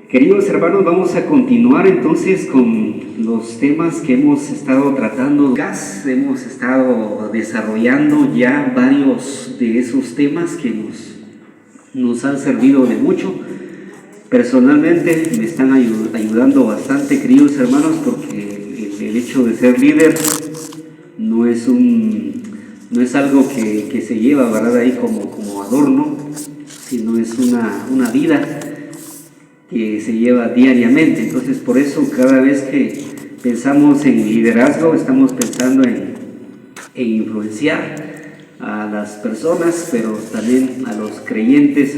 Queridos hermanos, vamos a continuar entonces con los temas que hemos estado tratando. Hemos estado desarrollando ya varios de esos temas que nos han servido de mucho. Personalmente me están ayudando bastante, queridos hermanos, porque el hecho de ser líder no es algo que se lleva, ¿verdad?, ahí como adorno, sino es una vida que se lleva diariamente. Entonces, por eso cada vez que pensamos en liderazgo, estamos pensando en influenciar a las personas, pero también a los creyentes,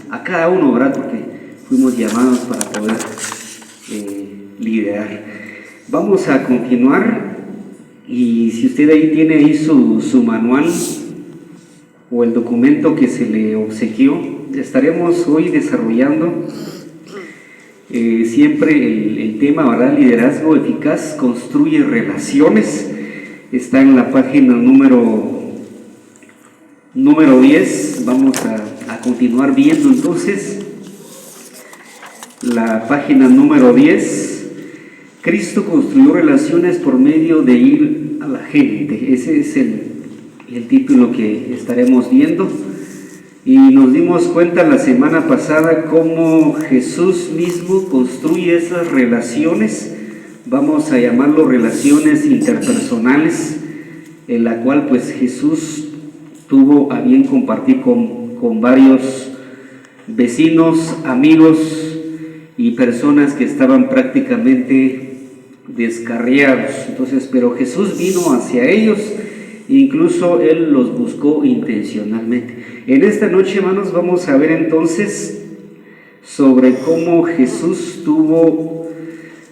a cada uno, ¿verdad?, porque fuimos llamados para poder liderar. Vamos a continuar, y si usted ahí tiene ahí su manual o el documento que se le obsequió, estaremos hoy desarrollando siempre el tema, ¿verdad? Liderazgo eficaz construye relaciones. Está en la página número 10. Vamos a continuar viendo entonces la página número 10. Cristo construyó relaciones por medio de ir a la gente. Ese es el título que estaremos viendo. Y nos dimos cuenta la semana pasada cómo Jesús mismo construye esas relaciones, vamos a llamarlo relaciones interpersonales, en la cual pues Jesús tuvo a bien compartir con varios vecinos, amigos y personas que estaban prácticamente descarriados. Entonces, pero Jesús vino hacia ellos, incluso Él los buscó intencionalmente. En esta noche, hermanos, vamos a ver entonces sobre cómo Jesús tuvo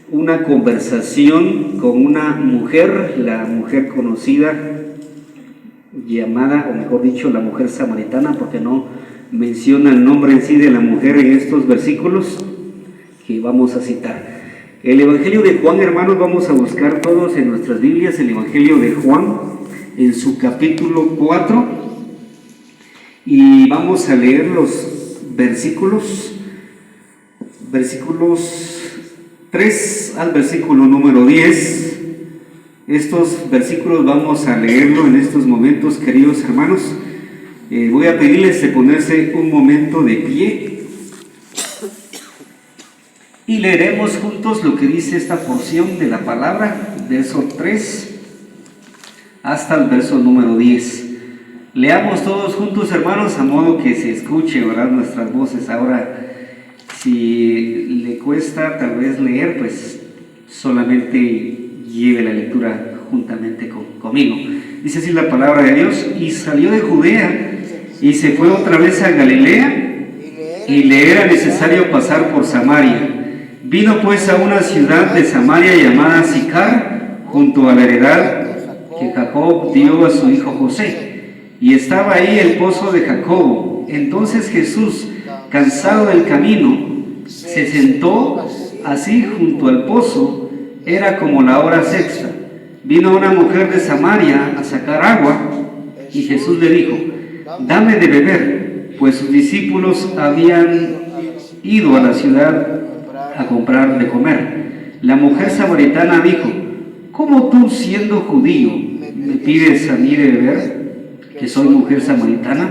una conversación con una mujer, la mujer conocida, llamada, o mejor dicho, la mujer samaritana, porque no menciona el nombre en sí de la mujer en estos versículos que vamos a citar. El Evangelio de Juan, hermanos, vamos a buscar todos en nuestras Biblias el Evangelio de Juan, en su capítulo 4, y vamos a leer los versículos 3 al versículo número 10. Estos versículos vamos a leerlo en estos momentos, queridos hermanos. Voy a pedirles de ponerse un momento de pie y leeremos juntos lo que dice esta porción de la palabra, verso 3 hasta el verso número 10. Leamos todos juntos, hermanos, a modo que se escuche, ¿verdad?, nuestras voces. Ahora, si le cuesta tal vez leer, pues solamente lleve la lectura juntamente conmigo. Dice así la palabra de Dios: y salió de Judea y se fue otra vez a Galilea, y le era necesario pasar por Samaria. Vino pues a una ciudad de Samaria llamada Sicar, junto a la heredad que Jacob dio a su hijo José, y estaba ahí el pozo de Jacobo. Entonces Jesús, cansado del camino, se sentó así junto al pozo. Era como la hora sexta. Vino una mujer de Samaria a sacar agua, y Jesús le dijo: dame de beber, pues sus discípulos habían ido a la ciudad a comprar de comer. La mujer samaritana dijo: ¿cómo tú, siendo judío, me pides a mí de beber, que soy mujer samaritana?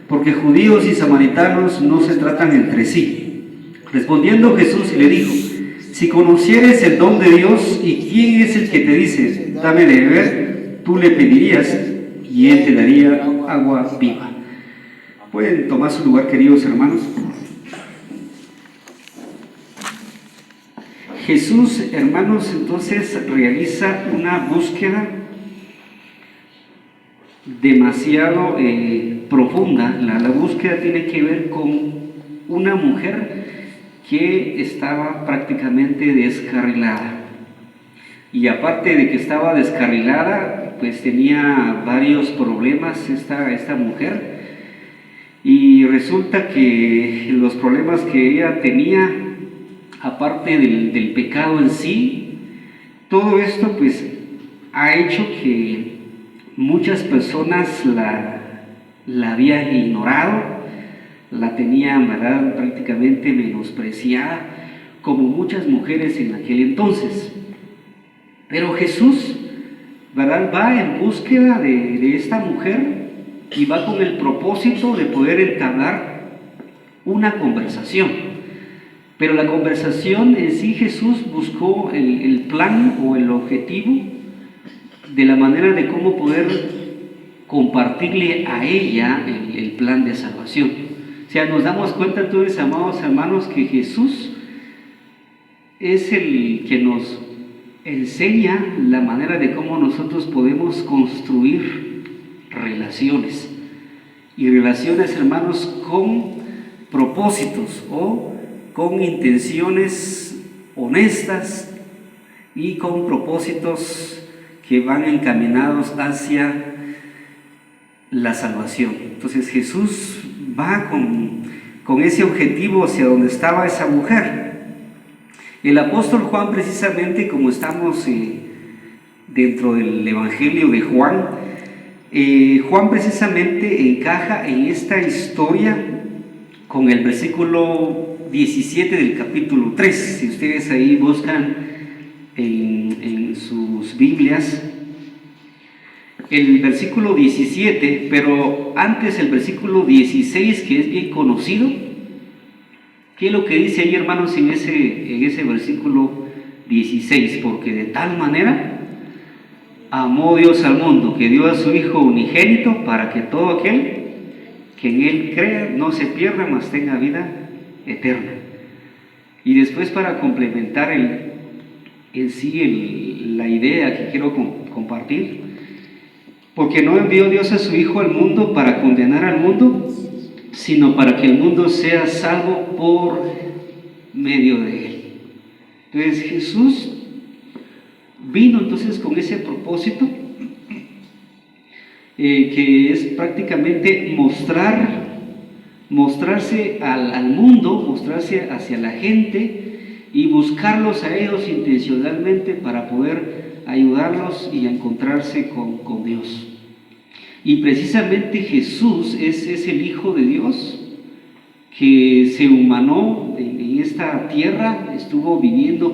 Porque judíos y samaritanos no se tratan entre sí. Respondiendo Jesús le dijo: si conocieres el don de Dios y quién es el que te dice dame de beber, tú le pedirías y él te daría agua viva. Pueden tomar su lugar, queridos hermanos. Jesús, hermanos, entonces realiza una búsqueda demasiado profunda. La búsqueda tiene que ver con una mujer que estaba prácticamente descarrilada, y aparte de que estaba descarrilada, pues tenía varios problemas esta mujer, y resulta que los problemas que ella tenía, aparte del pecado en sí, todo esto pues ha hecho que muchas personas la habían ignorado, la tenían, ¿verdad?, prácticamente menospreciada, como muchas mujeres en aquel entonces. Pero Jesús, ¿verdad?, va en búsqueda de esta mujer y va con el propósito de poder entablar una conversación. Pero la conversación en sí, Jesús buscó el plan o el objetivo de la manera de cómo poder compartirle a ella el plan de salvación. O sea, nos damos cuenta entonces, amados hermanos, que Jesús es el que nos enseña la manera de cómo nosotros podemos construir relaciones. Y relaciones, hermanos, con propósitos o con intenciones honestas y con propósitos que van encaminados hacia la salvación. Entonces Jesús va con ese objetivo hacia donde estaba esa mujer. El apóstol Juan, precisamente, como estamos dentro del Evangelio de Juan, Juan precisamente encaja en esta historia con el versículo 17 del capítulo 3. Si ustedes ahí buscan en sus Biblias el versículo 17, pero antes el versículo 16, que es bien conocido. ¿Qué es lo que dice ahí, hermanos, en ese versículo 16? Porque de tal manera amó Dios al mundo, que dio a su Hijo unigénito, para que todo aquel que en Él crea no se pierda, mas tenga vida eterna. Y después, para complementar la idea que quiero compartir, porque no envió Dios a su Hijo al mundo para condenar al mundo, sino para que el mundo sea salvo por medio de Él. Entonces Jesús vino entonces con ese propósito, que es prácticamente mostrarse al mundo, mostrarse hacia la gente y buscarlos a ellos intencionalmente para poder ayudarlos y encontrarse con Dios. Y precisamente Jesús es el Hijo de Dios que se humanó en esta tierra, estuvo viviendo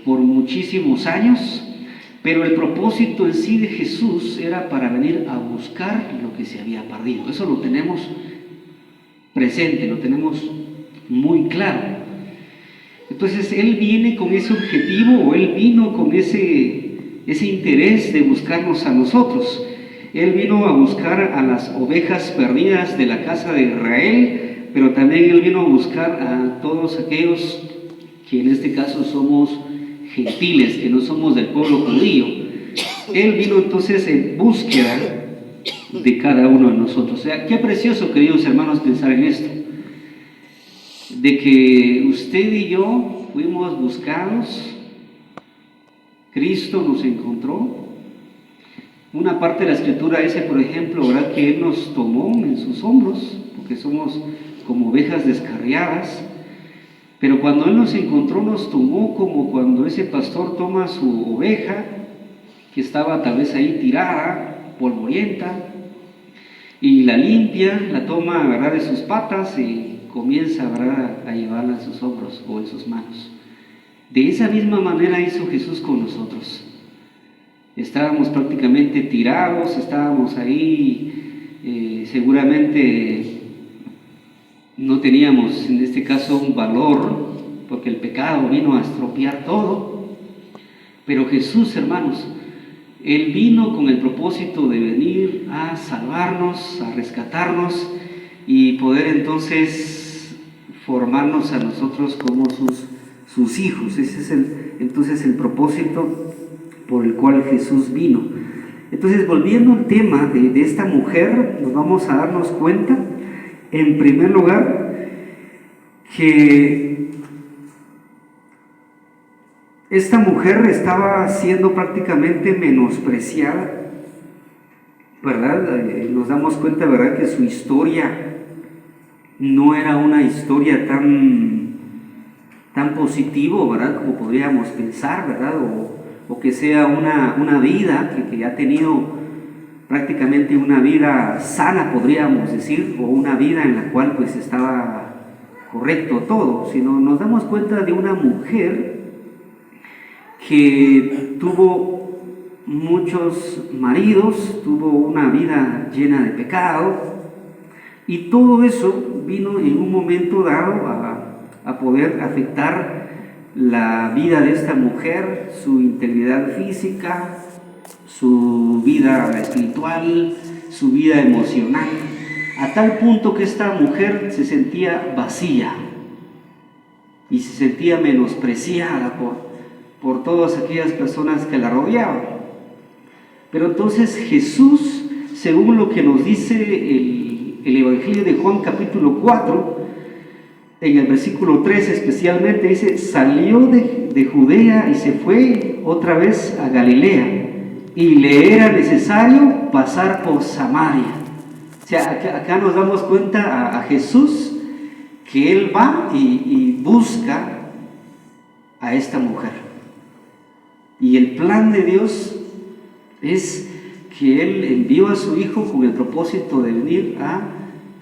por muchísimos años, pero el propósito en sí de Jesús era para venir a buscar lo que se había perdido. Eso lo tenemos presente, lo tenemos muy claro. Entonces Él viene con ese objetivo, o Él vino con ese interés de buscarnos a nosotros. Él vino a buscar a las ovejas perdidas de la casa de Israel, pero también Él vino a buscar a todos aquellos que en este caso somos gentiles, que no somos del pueblo judío. Él vino entonces en búsqueda de cada uno de nosotros. O sea, qué precioso, queridos hermanos, pensar en esto, de que usted y yo fuimos buscados, Cristo nos encontró. Una parte de la Escritura dice, por ejemplo, ¿verdad?, que Él nos tomó en sus hombros, porque somos como ovejas descarriadas. Pero cuando Él nos encontró, nos tomó como cuando ese pastor toma su oveja, que estaba tal vez ahí tirada, polvorienta, y la limpia, la toma, ¿verdad?, de sus patas y comienza, ¿verdad?, a llevarla en sus hombros o en sus manos. De esa misma manera hizo Jesús con nosotros. Estábamos prácticamente tirados, estábamos ahí, seguramente no teníamos en este caso un valor, porque el pecado vino a estropear todo. Pero Jesús, hermanos, Él vino con el propósito de venir a salvarnos, a rescatarnos y poder entonces formarnos a nosotros como sus hijos. Ese es entonces el propósito por el cual Jesús vino. Entonces, volviendo al tema de esta mujer, nos vamos a darnos cuenta, en primer lugar, que esta mujer estaba siendo prácticamente menospreciada, ¿verdad? Nos damos cuenta, ¿verdad?, que su historia no era una historia tan positivo, ¿verdad?, como podríamos pensar, ¿verdad?, o que sea una vida que ha tenido prácticamente una vida sana, podríamos decir, o una vida en la cual pues estaba correcto todo, sino nos damos cuenta de una mujer que tuvo muchos maridos, tuvo una vida llena de pecado, y todo eso vino en un momento dado a poder afectar la vida de esta mujer, su integridad física, su vida espiritual, su vida emocional, a tal punto que esta mujer se sentía vacía y se sentía menospreciada por todas aquellas personas que la rodeaban. Pero entonces Jesús, según lo que nos dice el Evangelio de Juan capítulo 4, en el versículo 3 especialmente, dice: salió de Judea y se fue otra vez a Galilea, y le era necesario pasar por Samaria. O sea, acá nos damos cuenta a Jesús que Él va y busca a esta mujer. Y el plan de Dios es que Él envió a su Hijo con el propósito de venir a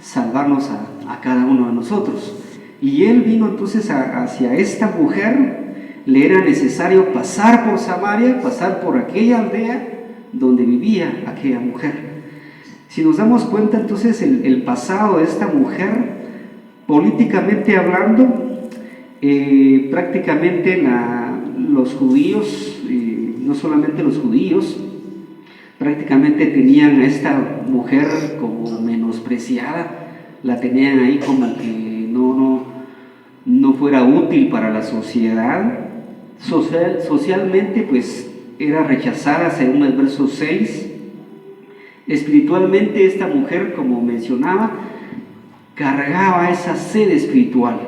salvarnos a cada uno de nosotros. Y Él vino entonces hacia esta mujer. Le era necesario pasar por Samaria, pasar por aquella aldea donde vivía aquella mujer. Si nos damos cuenta entonces el pasado de esta mujer, políticamente hablando, prácticamente los judíos, no solamente los judíos, prácticamente tenían a esta mujer como menospreciada, la tenían ahí como que no fuera útil para la sociedad. Socialmente pues era rechazada, según el verso 6. Espiritualmente esta mujer, como mencionaba, cargaba esa sed espiritual,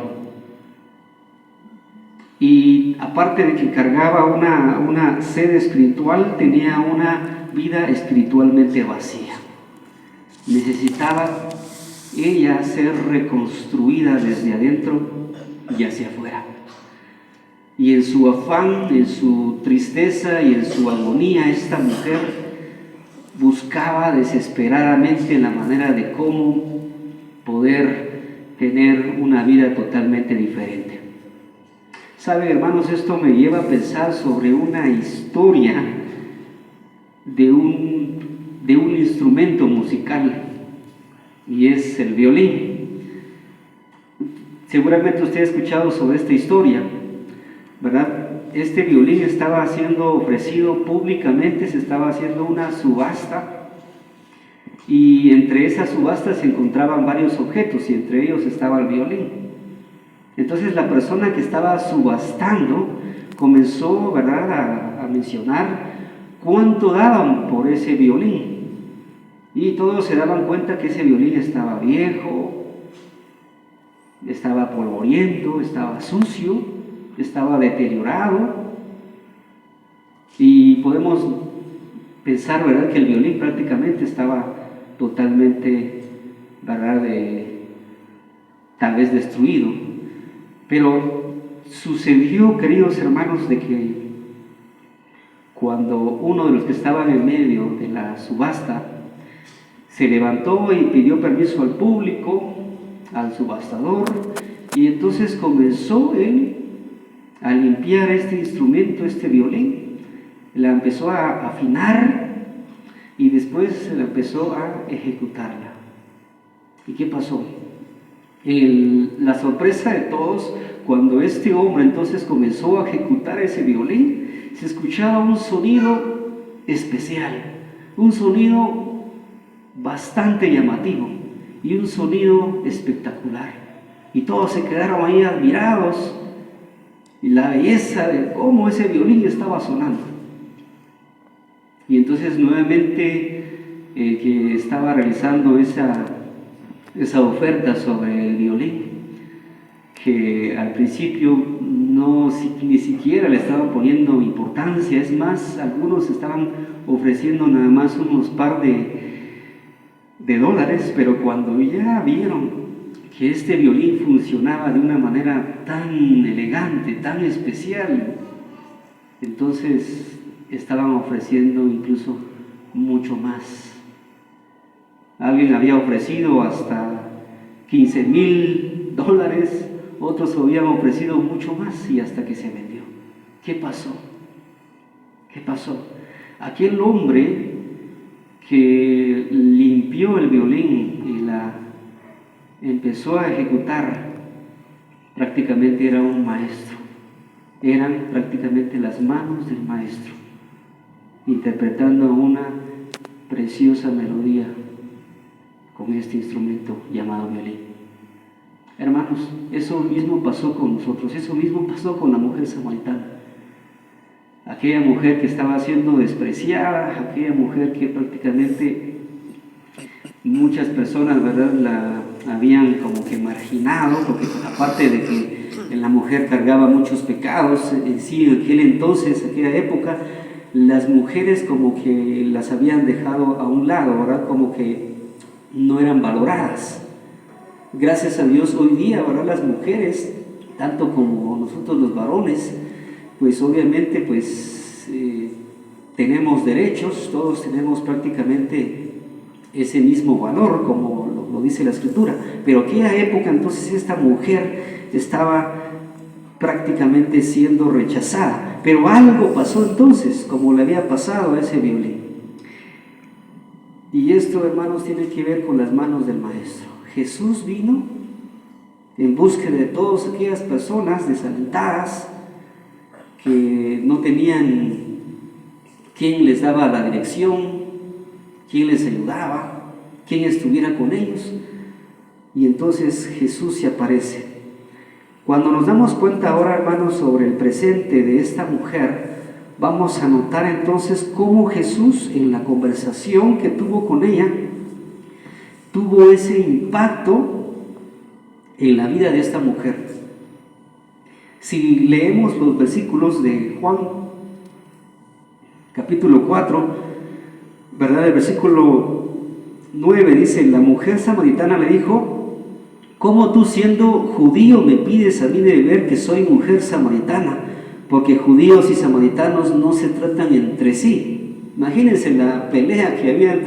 y aparte de que cargaba una sed espiritual, tenía una vida espiritualmente vacía. Necesitaba ella ser reconstruida desde adentro y hacia afuera. Y en su afán, en su tristeza y en su agonía, esta mujer buscaba desesperadamente la manera de cómo poder tener una vida totalmente diferente. Sabe, hermanos, esto me lleva a pensar sobre una historia de un instrumento musical, y es el violín. Seguramente usted ha escuchado sobre esta historia, ¿verdad? Este violín estaba siendo ofrecido públicamente, se estaba haciendo una subasta, y entre esas subastas se encontraban varios objetos, y entre ellos estaba el violín. Entonces la persona que estaba subastando comenzó, ¿verdad?, a mencionar cuánto daban por ese violín, y todos se daban cuenta que ese violín estaba viejo, estaba polvoriento, estaba sucio, estaba deteriorado. Y podemos pensar, ¿verdad?, que el violín prácticamente estaba totalmente, ¿verdad?, tal vez destruido. Pero sucedió, queridos hermanos, de que cuando uno de los que estaban en medio de la subasta se levantó y pidió permiso al público, al subastador, y entonces comenzó él a limpiar este instrumento, este violín, la empezó a afinar, y después la empezó a ejecutarla. ¿Y qué pasó? La sorpresa de todos, cuando este hombre entonces comenzó a ejecutar ese violín, se escuchaba un sonido especial, un sonido bastante llamativo y un sonido espectacular, y todos se quedaron ahí admirados y la belleza de cómo ese violín estaba sonando. Y entonces nuevamente el que estaba realizando esa oferta sobre el violín, que al principio ni siquiera le estaban poniendo importancia, es más, algunos estaban ofreciendo nada más unos par de dólares, pero cuando ya vieron que este violín funcionaba de una manera tan elegante, tan especial, entonces estaban ofreciendo incluso mucho más. Alguien había ofrecido hasta $15,000, otros habían ofrecido mucho más y hasta que se vendió. ¿Qué pasó? ¿Qué pasó? Aquel hombre que limpió el violín y la empezó a ejecutar, prácticamente era un maestro. Eran prácticamente las manos del maestro, interpretando una preciosa melodía con este instrumento llamado violín. Hermanos, eso mismo pasó con nosotros, eso mismo pasó con la mujer samaritana. Aquella mujer que estaba siendo despreciada, aquella mujer que prácticamente muchas personas, ¿verdad?, la habían como que marginado, porque aparte de que la mujer cargaba muchos pecados, sí, en aquel entonces, aquella época, las mujeres como que las habían dejado a un lado, ¿verdad?, como que no eran valoradas. Gracias a Dios hoy día, ¿verdad?, las mujeres, tanto como nosotros los varones, pues obviamente pues tenemos derechos, todos tenemos prácticamente ese mismo valor, como lo dice la Escritura. Pero aquella época entonces esta mujer estaba prácticamente siendo rechazada. Pero algo pasó entonces, como le había pasado a ese violín. Y esto, hermanos, tiene que ver con las manos del Maestro. Jesús vino en búsqueda de todas aquellas personas desalentadas que no tenían quien les daba la dirección, quien les ayudaba, quien estuviera con ellos. Y entonces Jesús se aparece. Cuando nos damos cuenta ahora, hermanos, sobre el presente de esta mujer, vamos a notar entonces cómo Jesús, en la conversación que tuvo con ella, tuvo ese impacto en la vida de esta mujer. Si leemos los versículos de Juan, capítulo 4, ¿verdad? El versículo 9 dice: la mujer samaritana le dijo: ¿cómo tú, siendo judío, me pides a mí de beber, que soy mujer samaritana? Porque judíos y samaritanos no se tratan entre sí. Imagínense la pelea que había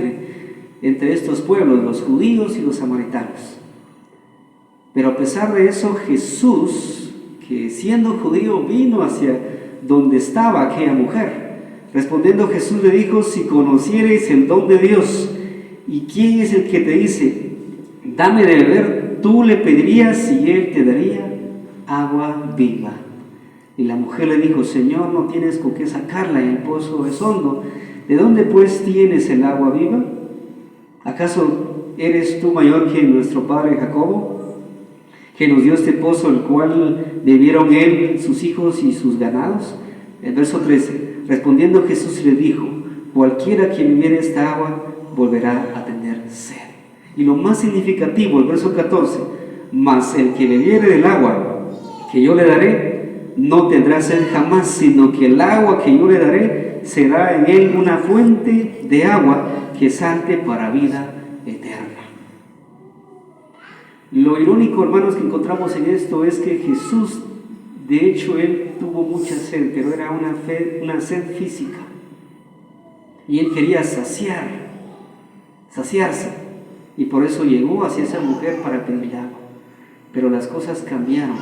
entre estos pueblos, los judíos y los samaritanos. Pero a pesar de eso, Jesús, que siendo judío, vino hacia donde estaba aquella mujer. Respondiendo Jesús le dijo: si conocierais el don de Dios, y quién es el que te dice, dame de beber, tú le pedirías y él te daría agua viva. Y la mujer le dijo: Señor, no tienes con qué sacarla y el pozo es hondo. ¿De dónde pues tienes el agua viva? ¿Acaso eres tú mayor que nuestro padre Jacobo, que nos dio este pozo, el cual bebieron él, sus hijos y sus ganados? El verso 13. Respondiendo Jesús le dijo: cualquiera que bebiere esta agua volverá a tener sed. Y lo más significativo, el verso 14: mas el que bebiere del agua que yo le daré no tendrá sed jamás, sino que el agua que yo le daré será en él una fuente de agua que salte para vida eterna. Lo irónico, hermanos, que encontramos en esto es que Jesús, de hecho, él tuvo mucha sed, pero era una sed física. Y él quería saciarse. Y por eso llegó hacia esa mujer para pedirle agua. Pero las cosas cambiaron.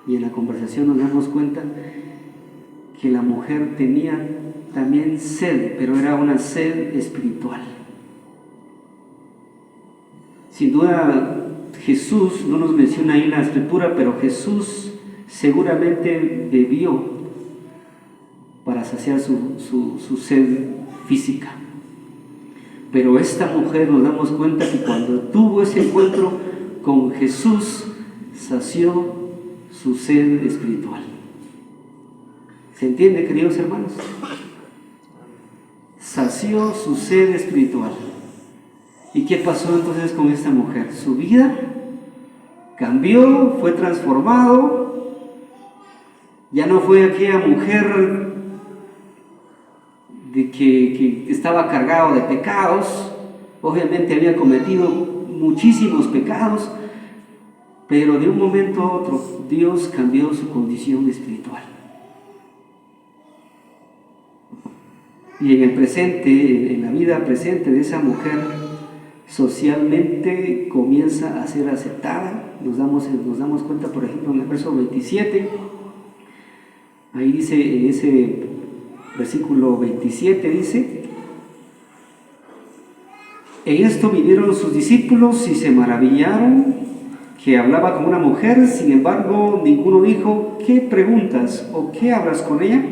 Y en la conversación nos damos cuenta que la mujer tenía también sed, pero era una sed espiritual. Sin duda, Jesús, no nos menciona ahí la Escritura, pero Jesús seguramente bebió para saciar su sed física. Pero esta mujer, nos damos cuenta que cuando tuvo ese encuentro con Jesús, sació su sed espiritual. ¿Se entiende, queridos hermanos? Sació su sed espiritual. ¿Y qué pasó entonces con esta mujer? Su vida cambió, fue transformado. Ya no fue aquella mujer de que estaba cargado de pecados. Obviamente había cometido muchísimos pecados, pero de un momento a otro Dios cambió su condición espiritual. Y en el presente, en la vida presente de esa mujer, socialmente comienza a ser aceptada. Nos damos cuenta, por ejemplo, en el verso 27, ahí dice, en ese versículo 27 dice: en esto vinieron sus discípulos y se maravillaron que hablaba como una mujer. Sin embargo, ninguno dijo: ¿qué preguntas o qué hablas con ella?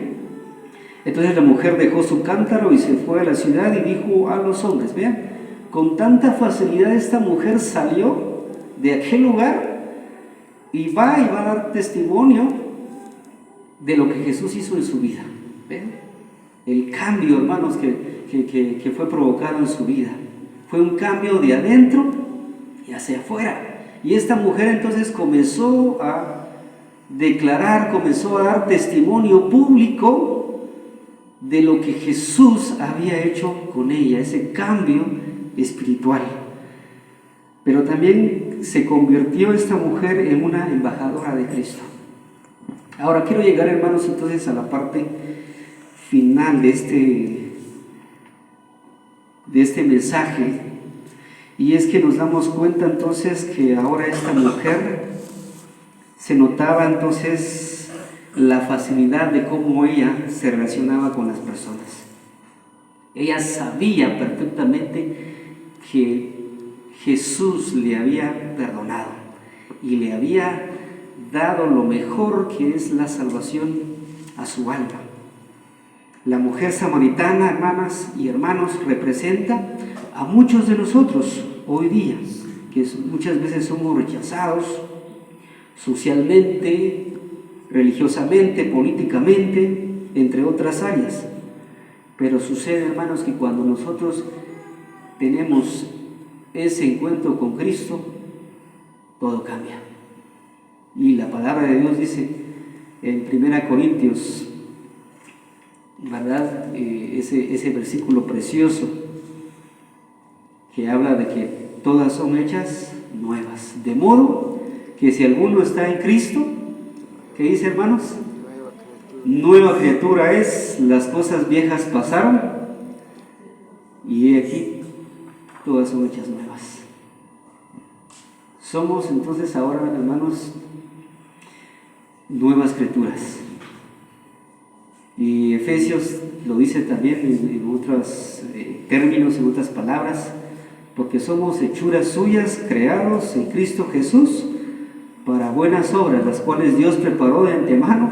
Entonces la mujer dejó su cántaro y se fue a la ciudad y dijo a los hombres. Vean, con tanta facilidad esta mujer salió de aquel lugar y va a dar testimonio de lo que Jesús hizo en su vida. ¿Ven? El cambio, hermanos, que fue provocado en su vida. Fue un cambio de adentro y hacia afuera. Y esta mujer entonces comenzó a declarar, comenzó a dar testimonio público de lo que Jesús había hecho con ella, ese cambio espiritual. Pero también se convirtió esta mujer en una embajadora de Cristo. Ahora quiero llegar, hermanos, entonces a la parte final de este mensaje, y es que nos damos cuenta entonces que ahora esta mujer se notaba entonces la facilidad de cómo ella se relacionaba con las personas. Ella sabía perfectamente que Jesús le había perdonado y le había dado lo mejor, que es la salvación a su alma. La mujer samaritana, hermanas y hermanos, representa a muchos de nosotros hoy día, que muchas veces somos rechazados socialmente, religiosamente, políticamente, entre otras áreas. Pero sucede, hermanos, que cuando nosotros tenemos ese encuentro con Cristo, todo cambia. Y la palabra de Dios dice en 1 Corintios, ¿verdad? Ese versículo precioso que habla de que todas son hechas nuevas. De modo que si alguno está en Cristo, ¿qué dice, hermanos? Nueva criatura es, las cosas viejas pasaron y aquí todas son hechas nuevas. Somos entonces ahora, hermanos, nuevas criaturas. Y Efesios lo dice también en otros términos, en otras palabras: porque somos hechuras suyas, creados en Cristo Jesús para buenas obras, las cuales Dios preparó de antemano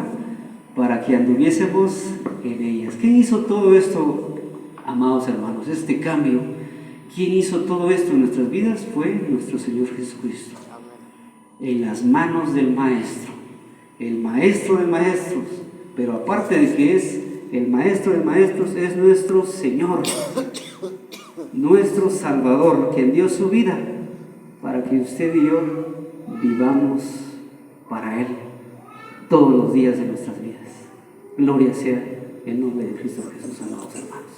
para que anduviésemos en ellas. ¿Quién hizo todo esto, amados hermanos? Este cambio, ¿quién hizo todo esto en nuestras vidas? Fue nuestro Señor Jesucristo. En las manos del Maestro, el Maestro de maestros, pero aparte de que es el Maestro de maestros, es nuestro Señor, nuestro Salvador, quien dio su vida para que usted y yo vivamos para Él todos los días de nuestras vidas. Gloria sea el nombre de Cristo Jesús, amados hermanos.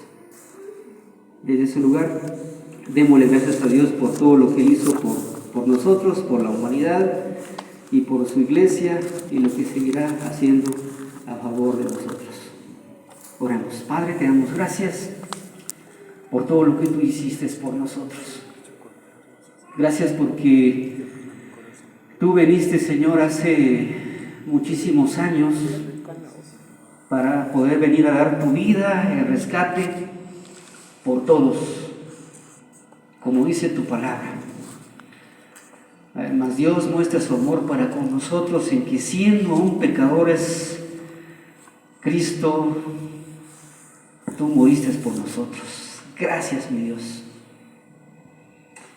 Desde ese lugar, démosle gracias a Dios por todo lo que hizo por nosotros, por la humanidad y por su iglesia, y lo que seguirá haciendo a favor de nosotros. Oramos. Padre, te damos gracias por todo lo que tú hiciste por nosotros. Gracias porque tú veniste, Señor, hace muchísimos años para poder venir a dar tu vida, el rescate por todos, como dice tu palabra. Además, Dios muestra su amor para con nosotros en que, siendo aún pecadores, Cristo, tú moriste por nosotros. Gracias, mi Dios.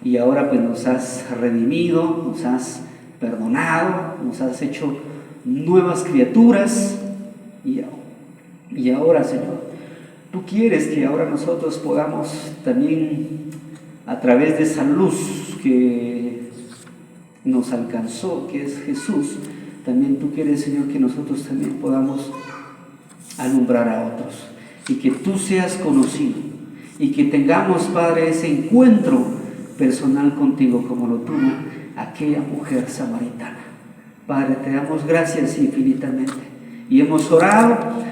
Y ahora pues nos has redimido, nos has perdonado, nos has hecho nuevas criaturas. Y ahora, Señor, tú quieres que ahora nosotros podamos también, a través de esa luz que nos alcanzó, que es Jesús, también tú quieres, Señor, que nosotros también podamos alumbrar a otros, y que tú seas conocido, y que tengamos, Padre, ese encuentro personal contigo como lo tuvo aquella mujer samaritana. Padre, te damos gracias infinitamente, y hemos orado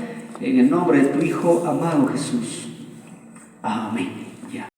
en el nombre de tu Hijo amado Jesús. Amén.